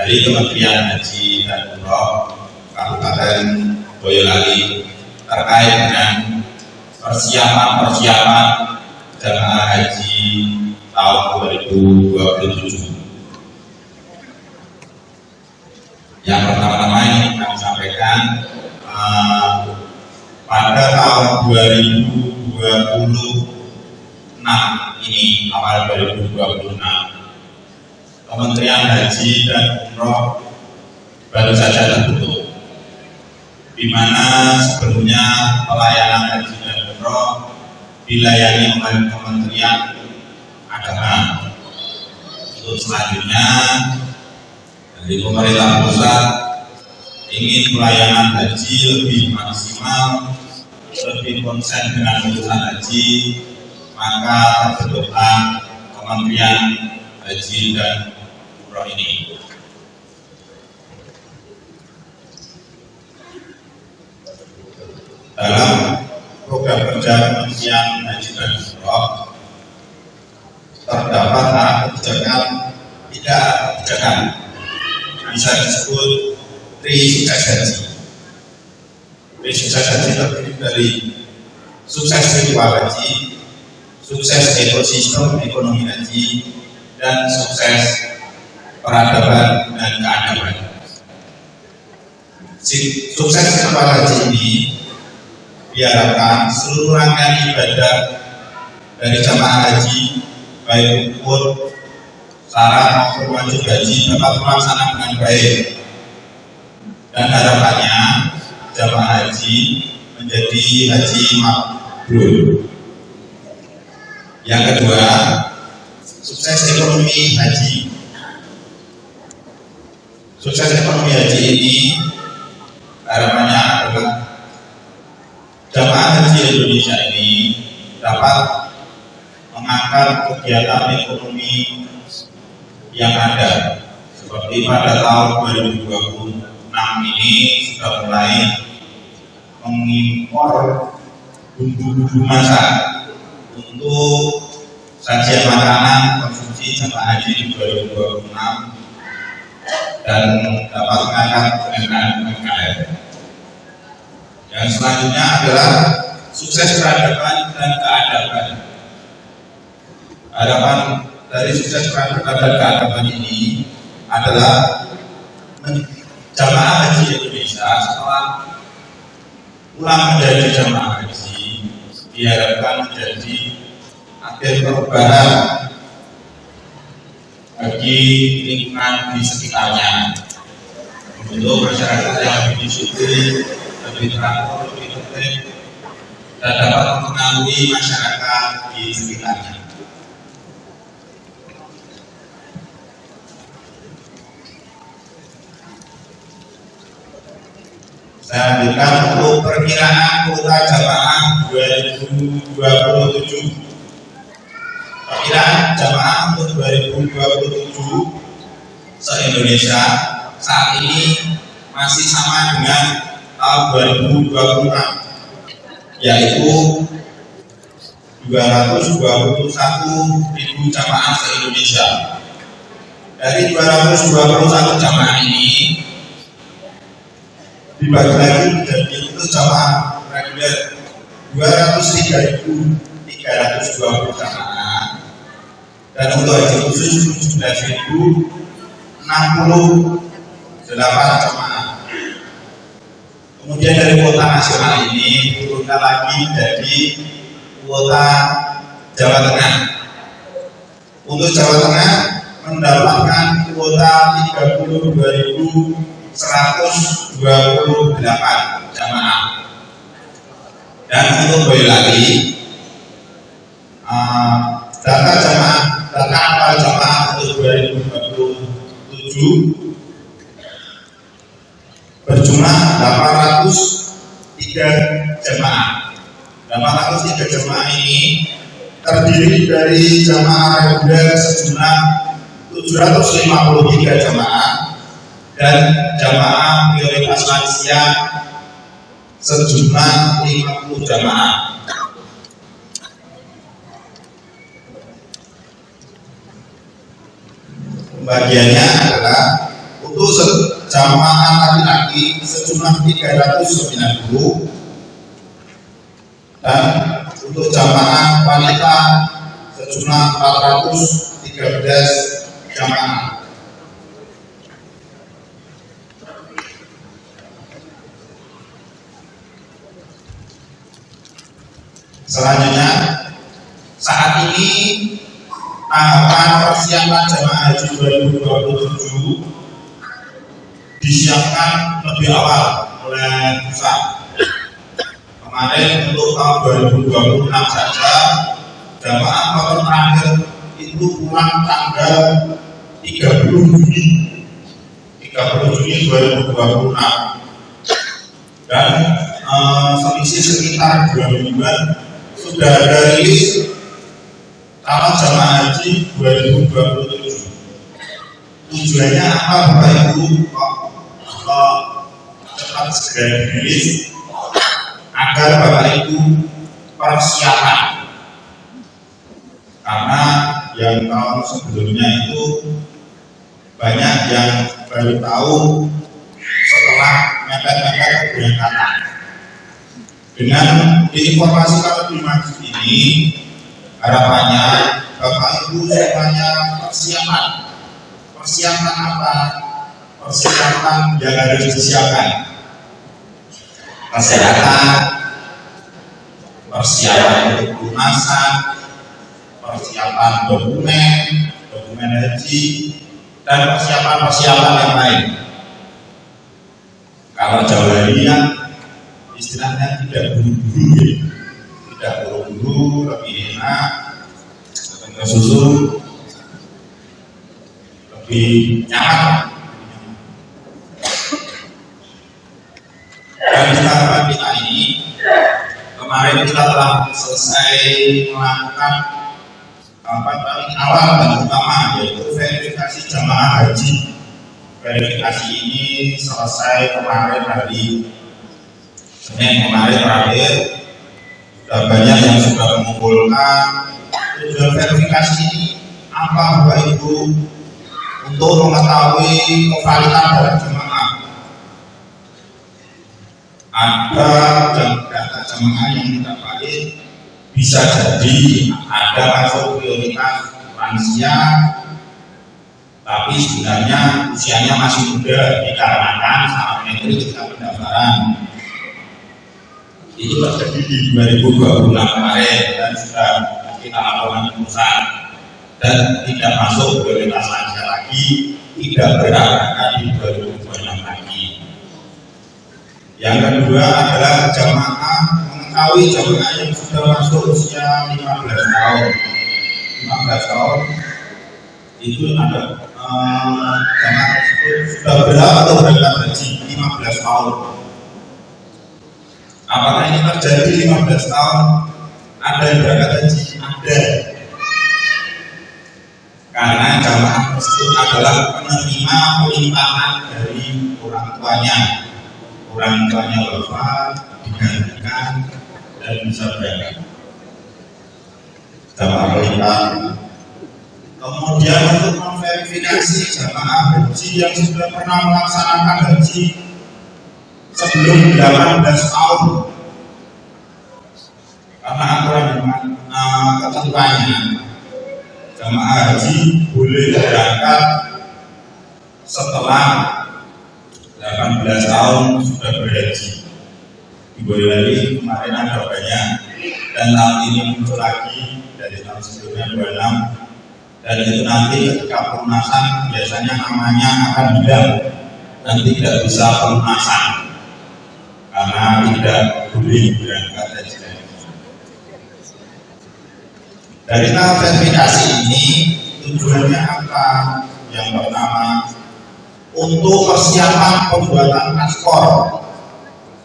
dari Kementerian Haji dan Umroh Kabupaten Boyolali terkait dengan persiapan jamaah haji tahun 2027. Yang pertama-tama ini kami sampaikan pada tahun 2026 ini, awal 2026, Kementerian Haji dan Umroh baru saja terbentuk, di mana sebelumnya pelayanan haji dan umroh dilayani oleh Kementerian Agama. Untuk selanjutnya dari pemerintah pusat ingin pelayanan haji lebih maksimal, lebih konsen dengan urusan haji, maka terbentuklah Kementerian Haji dan Umroh ini. Dalam program kerja Kementerian Haji dan Umroh terdapat kebijakan, tidak kebijakan, bisa disebut tri sukses haji. Tri sukses haji terdiri dari sukses ritual haji, sukses ekosistem ekonomi haji, dan sukses peradaban dan keadaban. Sukses ritual haji ini diharapkan seluruh rangkaian ibadah dari jamaah haji, baik rukun, syarat maupun wajib haji dapat terlaksana dengan baik, dan harapannya jamaah haji menjadi haji mabrur. Yang kedua, sukses ekonomi haji. Sukses ekonomi haji ini harapannya adalah jamaah haji Indonesia ini dapat mengangkat kegiatan ekonomi yang ada, seperti pada tahun 2026 ini sudah mulai mengimpor bumbu-bumbu masak untuk sajian makanan konsumsi jamaah haji di 2026 dan dapat mengangkat UMKM. Yang selanjutnya adalah sukses peradaban dan keadaban. Harapan dari sukses peradaban dan keadaban ini adalah jamaah haji Indonesia setelah pulang menjadi jamaah haji diharapkan menjadi agen perubahan bagi lingkungan di sekitarnya, untuk masyarakat yang lebih disiplin, lebih teratur, lebih tertib, dan dapat mempengaruhi masyarakat di sekitarnya. Saya ambilkan untuk perkiraan kuota jamaah 2027. Perkiraan jamaah untuk 2027 se-Indonesia saat ini masih sama dengan tahun 2026, yaitu 221.000 jamaah se-Indonesia. Dari 221 jamaah ini dibagi lagi menjadi untuk jamaah reguler 203.320 jamaah, dan untuk haji khusus 17.068 jamaah. Kemudian dari kuota nasional ini diturunkan lagi menjadi kuota Jawa Tengah. Untuk Jawa Tengah mendapatkan kuota 32.128 jamaah. Dan untuk Boyolali, data awal jamaah untuk 2027 berjumlah 803 jamaah. 803 jamaah ini terdiri dari jamaah reguler sejumlah 753 jamaah dan jamaah prioritas lansia sejumlah 50 jamaah. Pembagiannya adalah untuk jamaah laki-laki sejumlah 390 dan untuk jamaah wanita sejumlah 413 jamaah. Selanjutnya, saat ini tahapan persiapan jamaah haji 2027 disiapkan lebih awal oleh pusat. Kemarin untuk tahun 2026 saja jamaah kloter terakhir itu pulang tanggal 30 Juni 2026 dan selisih sekitar 2 mingguan sudah ada rilis calon jamaah haji 2027. Tujuannya apa Bapak Ibu? Cepat segera dirilis agar Bapak Ibu persiapan, karena yang tahun sebelumnya itu banyak yang baru tahu setelah mepet-mepet keberangkatan. Dengan diinformasikan lebih maju ini, harapannya Bapak Ibu semuanya persiapan apa? Persiapan yang harus disiapkan: kesehatan, persiapan untuk pelunasan, persiapan dokumen haji, dan persiapan yang lain. Kalau Jawarian istilahnya tidak buru-buru, lebih enak, lebih susu, lebih nyaman. Dan tahapan kita ini, kemarin kita telah selesai melakukan tahapan paling awal dan utama, yaitu verifikasi jamaah haji. Verifikasi ini selesai kemarin hari Senin kemarin terakhir. Sudah banyak yang sudah mengumpulkan. Tujuan verifikasi ini apa Bapak Ibu? Untuk mengetahui kevalidan dari jemaah. Ada data jemaah yang tidak valid, bisa jadi ada masuk prioritas lansia, tapi sebenarnya usianya masih muda dikarenakan saat itu kita pendaftaran. Itu terjadi di 2026 kemarin dan sudah kita lakukan pusat dan tidak masuk prioritas lansia lagi, tidak berangkat di 2026 lagi. Yang kedua adalah jamaah mengetahui jamaah yang sudah masuk usia 15 tahun. 15 tahun itu ada jamaah tersebut sudah berapa atau berangkat haji 15 tahun. Apakah ini terjadi 15 tahun ada yang berangkat haji? Ada. Karena jamaah tersebut adalah penerima pelimpahan dari orang tuanya wafat, digantikan dan bisa berangkat. Jamaah pelimpahan. Kemudian untuk memverifikasi jamaah haji yang sudah pernah melaksanakan haji sebelum 18 tahun, karena aturan ketentuannya jamaah haji boleh berangkat setelah 18 tahun sudah berhaji. Di Boyolali kemarin ada banyak, dan tahun ini muncul lagi dari tahun sebelumnya 26, dan itu nanti ketika pelunasan biasanya namanya akan hilang dan tidak bisa pelunasan karena tidak boleh berangkat haji. Dari tahap verifikasi ini tujuannya apa? Yang pertama, untuk persiapan pembuatan paspor.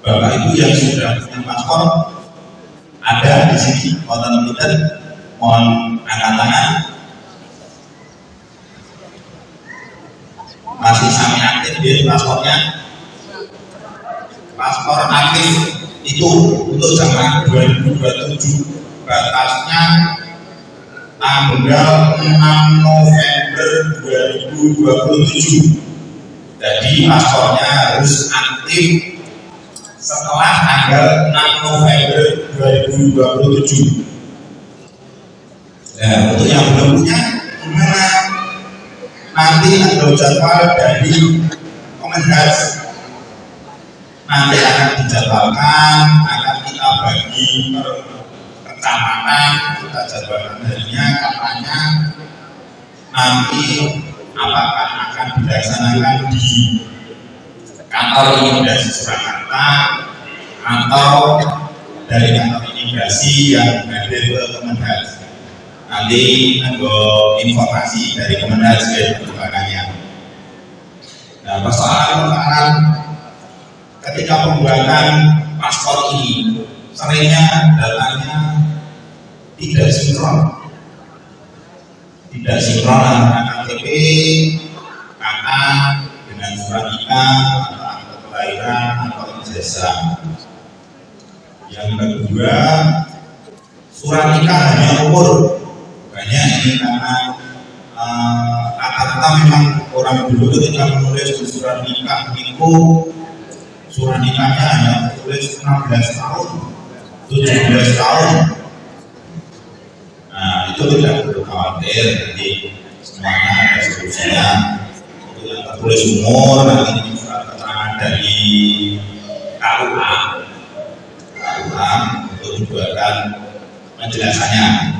Bapak Ibu yang sudah punya paspor ada di sini, konten kita, mohon angkat tangan. Masih sami aktif di paspornya? Paspor aktif itu untuk jamaah 2027 batasnya tanggal 6 November 2027. Jadi paspornya harus aktif setelah tanggal 6 November 2027. Nah, untuk yang belum punya gimana? Nanti ada jadwal dari Kemenhas. Nanti akan dijadwalkan, akan kita bagi per kecamatan, kita jadwalkan harinya, kapannya. Nanti apakah akan dilaksanakan di kantor imigrasi Surakarta atau dari kantor imigrasi yang hadir ke Kemenhas. Nanti ada informasi dari Kemenhas ke perkembangannya. Nah, persoalan ketika pembuatan paspor ini seringnya datanya tidak sinkron antara KTP, KK dengan surat nikah atau akte kelahiran atau ijazah. Yang kedua, surat nikah hanya umur. Banyak ini karena kata-kata memang orang dulu ketika menulis surat nikah itu surat nikahnya hanya tulis 16 tahun, 17 tahun. Nah, itu tidak perlu khawatir, nanti semuanya ada solusinya. Untuk yang tertulis umur, nanti surat keterangan dari KUA untuk dibuatkan penjelasannya.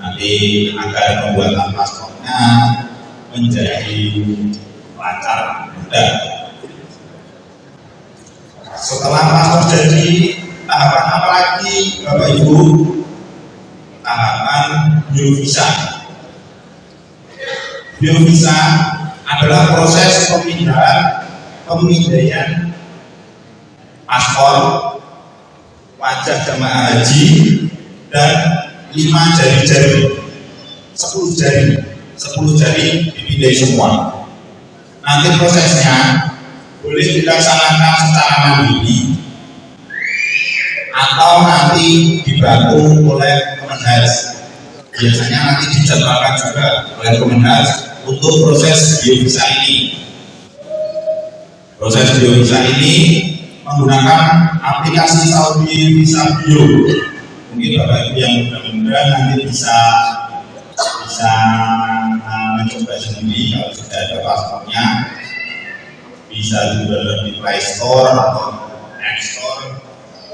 Nanti agar pembuatan paspornya menjadi lancar, mudah. Setelah paspor jadi, tahapan apa lagi Bapak Ibu? Tahapan biovisa. Biovisa adalah proses pemindaian paspor, wajah jamaah haji, dan 5 jari-jari, 10 jari dipindai semua. Nanti prosesnya boleh dilaksanakan secara mandiri atau nanti dibantu oleh Kemenhas. Biasanya nanti dijadwalkan juga oleh Kemenhas untuk proses biovisa ini. Proses biovisa ini menggunakan aplikasi Saudi Visa Bio. Mungkin Bapak Ibu yang muda-muda nanti bisa mencoba sendiri kalau sudah ada paspornya. Bisa juga di Play Store atau App Store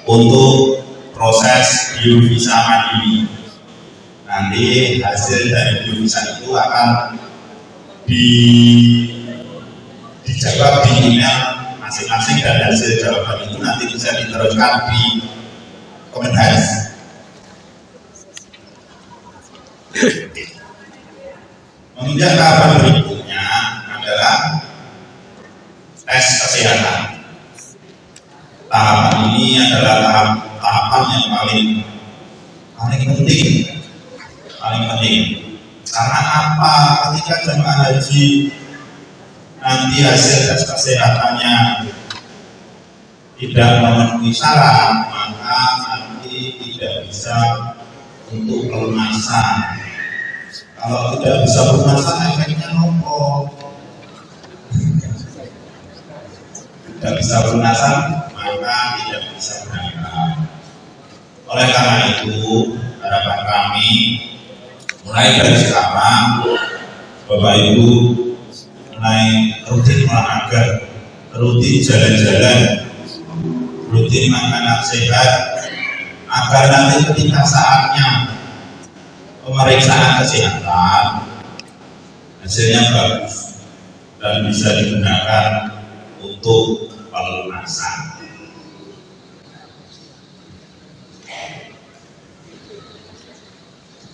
untuk proses biovisa mandiri. Nanti hasil dari biovisa itu akan dijawab di email masing-masing, dan hasil jawaban itu nanti bisa diteruskan di Kemenhas. Kemudian tahapan berikutnya adalah tes kesehatan. Tahapan ini adalah tahapan yang paling penting. Karena apa? Ketika jemaah haji nanti hasil tes kesehatannya tidak memenuhi syarat, maka nanti tidak bisa untuk pelunasan. Kalau tidak bisa pelunasan, efeknya nopo. Tidak bisa pelunasan, maka tidak bisa berangkat. Oleh karena itu, harapan kami mulai dari sekarang, Bapak Ibu mulai rutin olahraga, rutin jalan-jalan, rutin makanan sehat, agar nanti ketika saatnya pemeriksaan kesehatan hasilnya bagus dan bisa digunakan untuk pelunasan.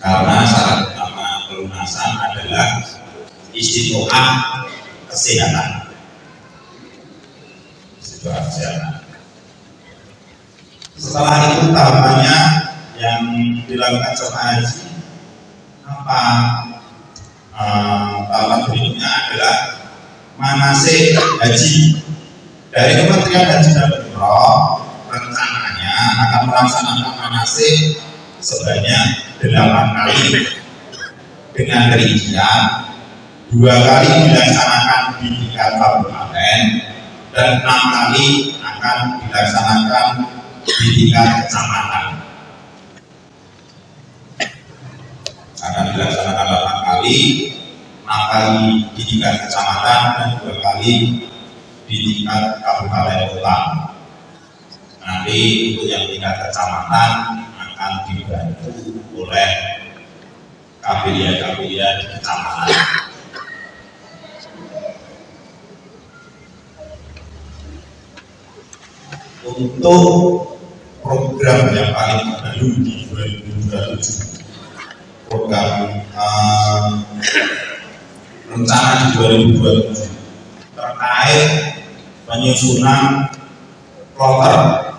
Karena syarat utama pelunasan adalah istiqomah kesehatan. Setelah itu tahapannya yang dilakukan jemaah haji apa? Tahapan berikutnya adalah manasik haji. Dari Kementerian Haji dan Umroh rencananya akan melaksanakan manasik sebanyak 8 kali dengan rincian 2 kali dilaksanakan di di tingkat kabupaten dan 6 kali akan dilaksanakan di tingkat kecamatan. Akan dilaksanakan 8 kali, 6 kali di tingkat kecamatan dan 2 kali di tingkat kabupaten kota. Nanti untuk yang tingkat kecamatan akan dibantu oleh KPIA di kecamatan. Untuk program yang paling baru di 2027, program rencana di 2027 terkait penyusunan kloter.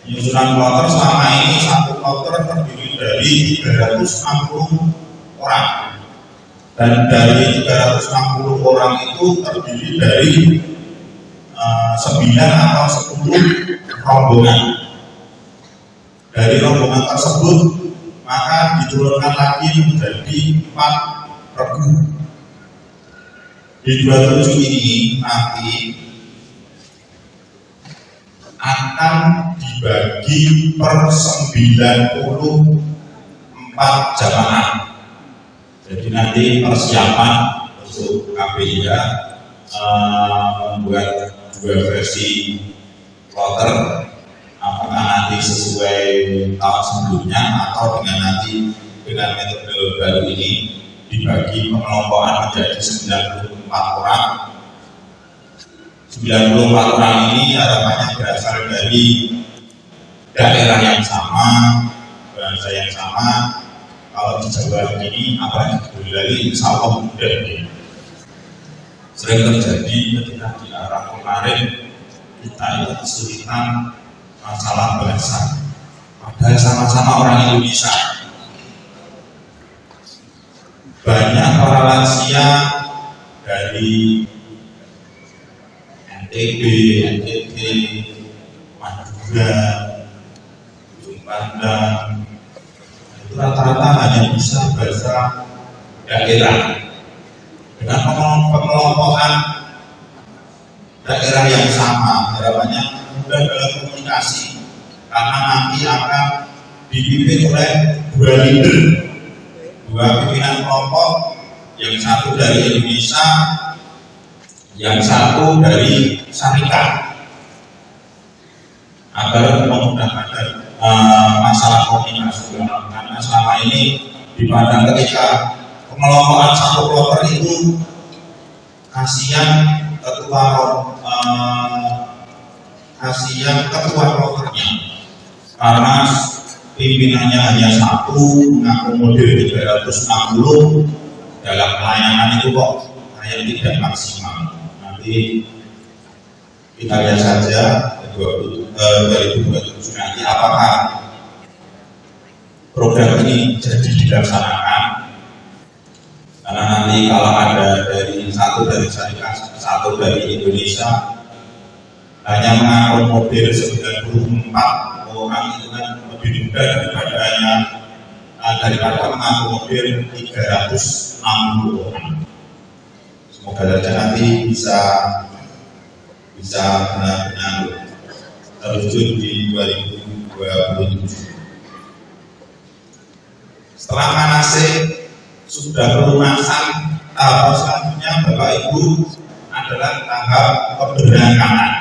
Penyusunan kloter selama ini satu kloter terdiri dari 360 orang, dan dari 360 orang itu terdiri dari 9 atau 10 rombongan. Dari rombongan tersebut maka diturunkan lagi menjadi 4 regu. Di 27 ini nanti akan dibagi per 94 jamaah. Jadi nanti persiapan untuk KPIA membuat 2 versi kloter, apakah nanti sesuai tahun sebelumnya atau dengan metode baru ini dibagi pengelompokan menjadi 94 orang. 94 orang ini harapannya berasal dari daerah yang sama, bahasa yang sama. Kalau di Jawa ini apa yang dari insya Allah mudah. Sering terjadi ketika di arah kemarin kita itu kesulitan masalah bahasa, padahal sama-sama orang Indonesia. Banyak para lansia dari NTB, NTT, Madura, Ujung Pandang, itu rata-rata hanya bisa bahasa daerah. Dengan pengelompokan daerah yang sama, harapannya mudah dalam komunikasi, karena nanti akan dipimpin oleh 2 leader, 2 pimpinan kelompok, yang satu dari Indonesia, yang satu dari Syarikat, agar memudahkan masalah komunikasi. Karena selama ini dipandang ketika pengelompokan satu kloter itu kasihan ketua kloternya, karena pimpinannya hanya satu mengakomodir 360 dalam pelayanan itu kok kayak tidak maksimal. Nanti kita lihat saja 2027 nanti apakah program ini jadi dilaksanakan. Karena nanti kalau ada satu dari Syarikat, satu dari Indonesia, hanya mengakomodir 94 orang itu kan lebih mudah daripada mengakomodir 360 orang. Semoga saja nanti bisa benar-benar terwujud di 2027. Setelah manasik sudah pelunasan, tahap selanjutnya Bapak Ibu adalah tahap keberangkatan.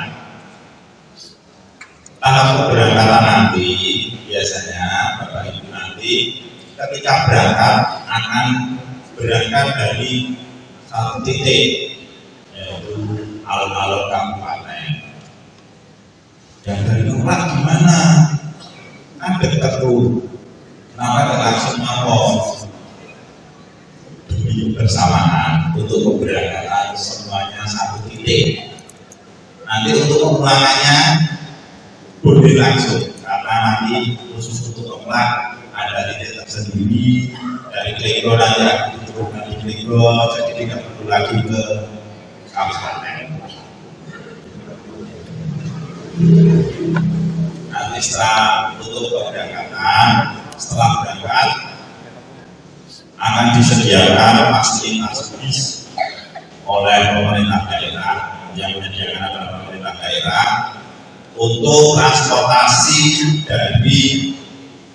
Tahap keberangkatan nanti biasanya Bapak Ibu nanti ketika berangkat akan berangkat dari satu titik, yaitu alun-alun kabupaten. Yang dari Ngeplak gimana? Kan dekat tuh. Kenapa langsung mau bersamaan untuk keberangkatan semuanya satu titik. Nanti untuk pemulangannya boleh langsung, karena nanti khusus untuk Ngeplak ada titik tersendiri. Dari Klego nanti akan diturunkan di Klego, jadi tidak perlu lagi ke kabupaten. Nanti setelah untuk keberangkatan, setelah berangkat akan disediakan fasilitas bis oleh pemerintah daerah yang menyediakan adalah pemerintah daerah untuk transportasi dari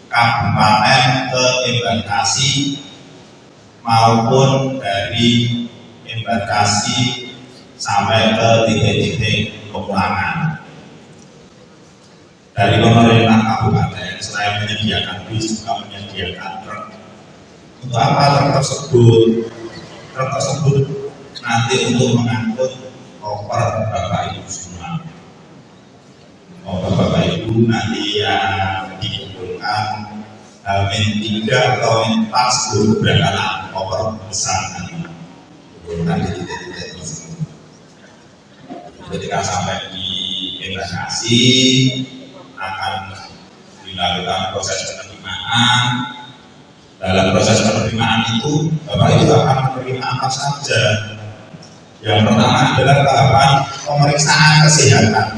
kabupaten ke embarkasi maupun dari embarkasi sampai ke titik-titik pemulangan. Dari pemerintah kabupaten selain menyediakan bis juga menyediakan truk. Untuk apa truk tersebut? Truk tersebut nanti untuk mengangkut koper Bapak Ibu semua. Koper Bapak Ibu nanti yang dikumpulkan H-3 atau H-4 sebelum keberangkatan koper besar nanti dikumpulkan di titik-titik tersebut. Ketika sampai di embarkasi akan dilakukan proses penerimaan. Dalam proses penerimaan itu Bapak Ibu akan menerima apa saja. Yang pertama adalah tahapan pemeriksaan kesehatan.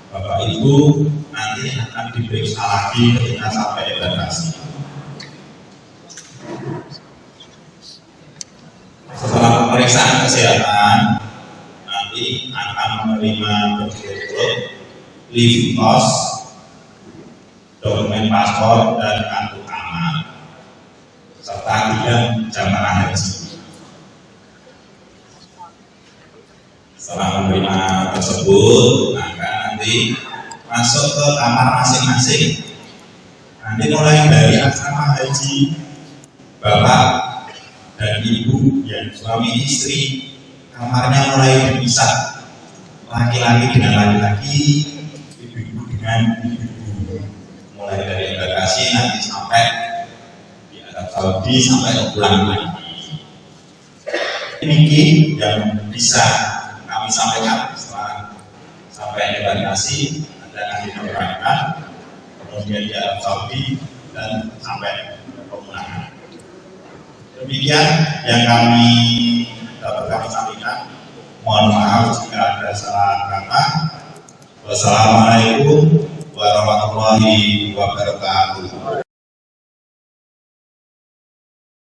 Bapak Ibu nanti akan diperiksa lagi ketika sampai embarkasi. Setelah pemeriksaan kesehatan nanti akan menerima betul-betul living cost, dokumen paspor dan kartu kamar, serta bidang jamaah haji. Setelah menerima tersebut, maka nanti masuk ke kamar masing-masing. Nanti mulai dari asrama haji Bapak dan Ibu yang suami istri, kamarnya mulai dipisah, laki-laki dengan laki-laki, ibu-ibu dengan ibu-ibu. Mulai dari embarkasi nanti sampai di Arab Saudi sampai pulang lagi. Ini yang bisa kami sampaikan setelah sampai embarkasi, Anda nanti diberangkatkan, kemudian di Arab Saudi dan sampai pemulangan. Demikian yang dapat kami sampaikan. Mohon maaf jika ada salah kata. Wassalamualaikum warahmatullahi wabarakatuh.